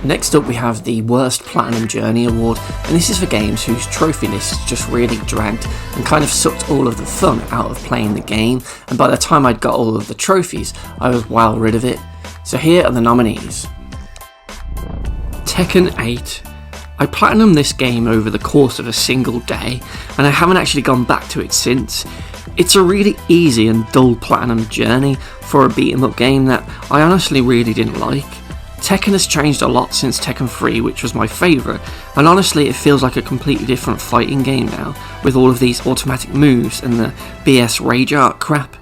Next up we have the Worst Platinum Journey Award, and this is for games whose trophy lists just really dragged and kind of sucked all of the fun out of playing the game, and by the time I'd got all of the trophies, I was well rid of it. So here are the nominees. Tekken 8. I platinumed this game over the course of a single day, and I haven't actually gone back to it since. It's a really easy and dull platinum journey for a beat 'em up game that I honestly really didn't like. Tekken has changed a lot since Tekken 3, which was my favourite, and honestly it feels like a completely different fighting game now, with all of these automatic moves and the BS rage art crap.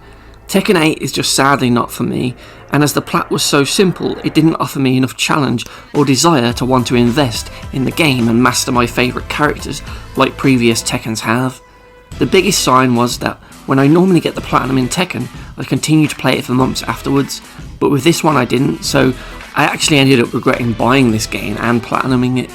Tekken 8 is just sadly not for me, and as the plat was so simple, it didn't offer me enough challenge or desire to want to invest in the game and master my favourite characters like previous Tekkens have. The biggest sign was that when I normally get the platinum in Tekken, I'd continue to play it for months afterwards, but with this one I didn't, so I actually ended up regretting buying this game and platinuming it.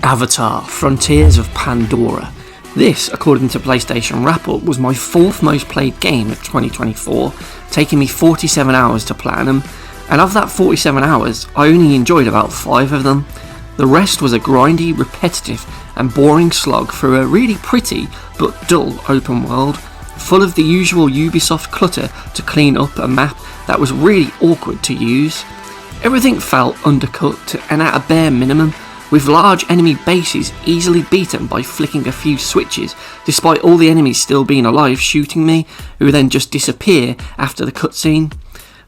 Avatar: Frontiers of Pandora. This, according to PlayStation Wrap-Up, was my 4th most played game of 2024, taking me 47 hours to platinum, and of that 47 hours, I only enjoyed about 5 of them. The rest was a grindy, repetitive and boring slog through a really pretty but dull open world, full of the usual Ubisoft clutter to clean up a map that was really awkward to use. Everything felt undercut and at a bare minimum, with large enemy bases easily beaten by flicking a few switches, despite all the enemies still being alive shooting me, who then just disappear after the cutscene.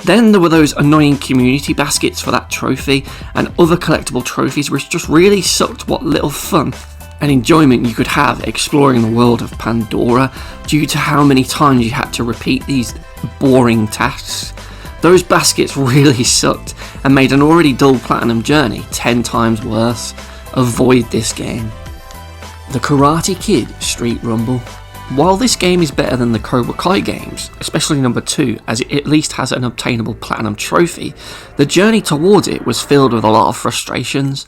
Then there were those annoying community baskets for that trophy, and other collectible trophies which just really sucked what little fun and enjoyment you could have exploring the world of Pandora, due to how many times you had to repeat these boring tasks. Those baskets really sucked and made an already dull platinum journey 10 times worse. Avoid this game. The Karate Kid Street Rumble. While this game is better than the Cobra Kai games, especially number 2, as it at least has an obtainable platinum trophy, the journey towards it was filled with a lot of frustrations.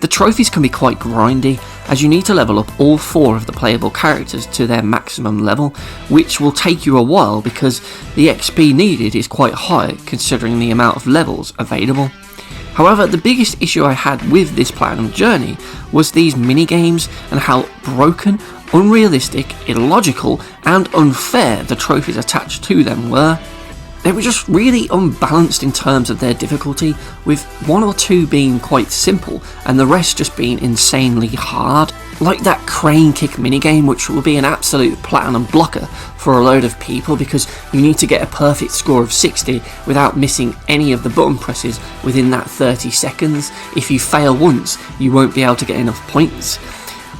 The trophies can be quite grindy, as you need to level up all 4 of the playable characters to their maximum level, which will take you a while because the XP needed is quite high considering the amount of levels available. However, the biggest issue I had with this platinum journey was these minigames and how broken, unrealistic, illogical and unfair the trophies attached to them were. They were just really unbalanced in terms of their difficulty, with 1 or 2 being quite simple and the rest just being insanely hard. Like that crane kick minigame, which will be an absolute platinum blocker for a load of people because you need to get a perfect score of 60 without missing any of the button presses within that 30 seconds. If you fail once, you won't be able to get enough points.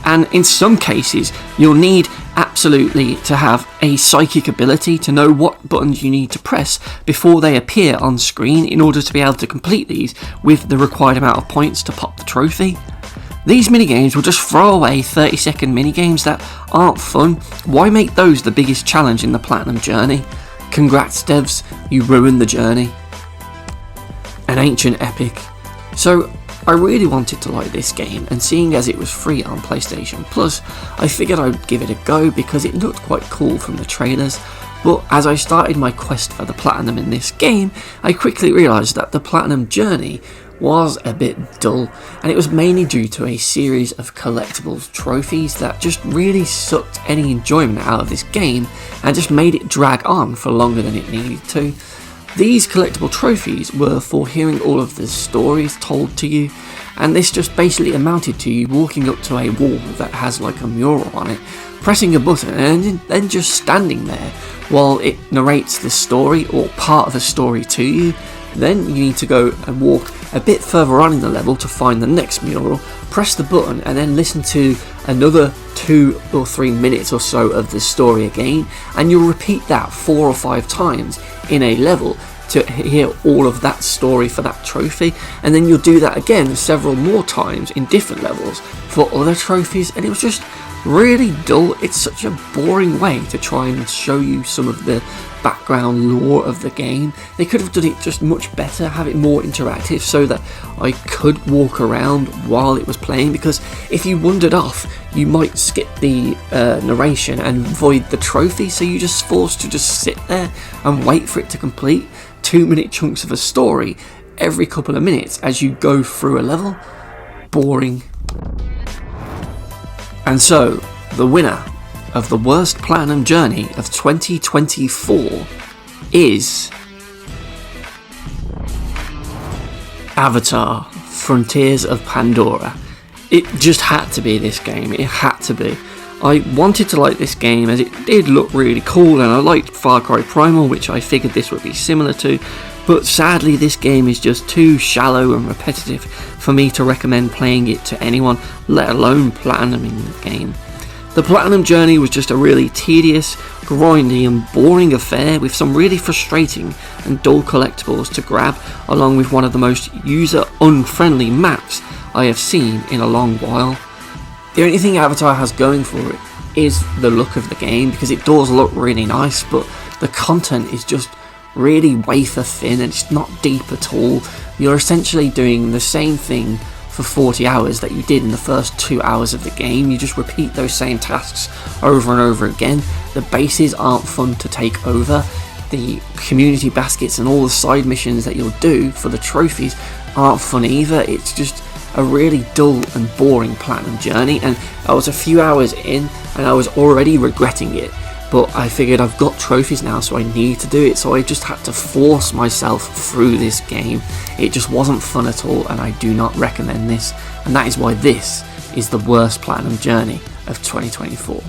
And in some cases, you'll need absolutely to have a psychic ability to know what buttons you need to press before they appear on screen in order to be able to complete these with the required amount of points to pop the trophy. These minigames will just throw away 30-second minigames that aren't fun. Why make those the biggest challenge in the platinum journey? Congrats devs, you ruined the journey. An Ancient Epic. So, I really wanted to like this game, and seeing as it was free on PlayStation Plus, I figured I'd give it a go because it looked quite cool from the trailers. But as I started my quest for the platinum in this game, I quickly realised that the platinum journey was a bit dull, and it was mainly due to a series of collectibles trophies that just really sucked any enjoyment out of this game and just made it drag on for longer than it needed to. These collectible trophies were for hearing all of the stories told to you, and this just basically amounted to you walking up to a wall that has like a mural on it, pressing a button and then just standing there while it narrates the story or part of the story to you. Then you need to go and walk a bit further on in the level to find the next mural, press the button and then listen to another 2 or 3 minutes or so of the story again, and you'll repeat that 4 or 5 times in a level to hear all of that story for that trophy, and then you'll do that again several more times in different levels for other trophies, and it was just really dull. It's such a boring way to try and show you some of the background lore of the game. They could have done it just much better, have it more interactive so that I could walk around while it was playing, because if you wandered off you might skip the narration and avoid the trophy, so you're just forced to just sit there and wait for it to complete 2-minute chunks of a story every couple of minutes as you go through a level. Boring. And so, the winner of the worst platinum journey of 2024 is Avatar: Frontiers of Pandora. It just had to be this game, it had to be. I wanted to like this game as it did look really cool, and I liked Far Cry Primal, which I figured this would be similar to, but sadly this game is just too shallow and repetitive for me to recommend playing it to anyone, let alone platinuming the game. The platinum journey was just a really tedious, grindy and boring affair with some really frustrating and dull collectibles to grab, along with one of the most user-unfriendly maps I have seen in a long while. The only thing Avatar has going for it is the look of the game, because it does look really nice, but the content is just really wafer thin and it's not deep at all. You're essentially doing the same thing for 40 hours that you did in the first 2 hours of the game. You just repeat those same tasks over and over again. The bases aren't fun to take over. The community baskets and all the side missions that you'll do for the trophies aren't fun either. It's just a really dull and boring platinum journey, and I was a few hours in and I was already regretting it. But I figured I've got trophies now, so I need to do it, so I just had to force myself through this game. It just wasn't fun at all, and I do not recommend this, and that is why this is the worst platinum journey of 2024.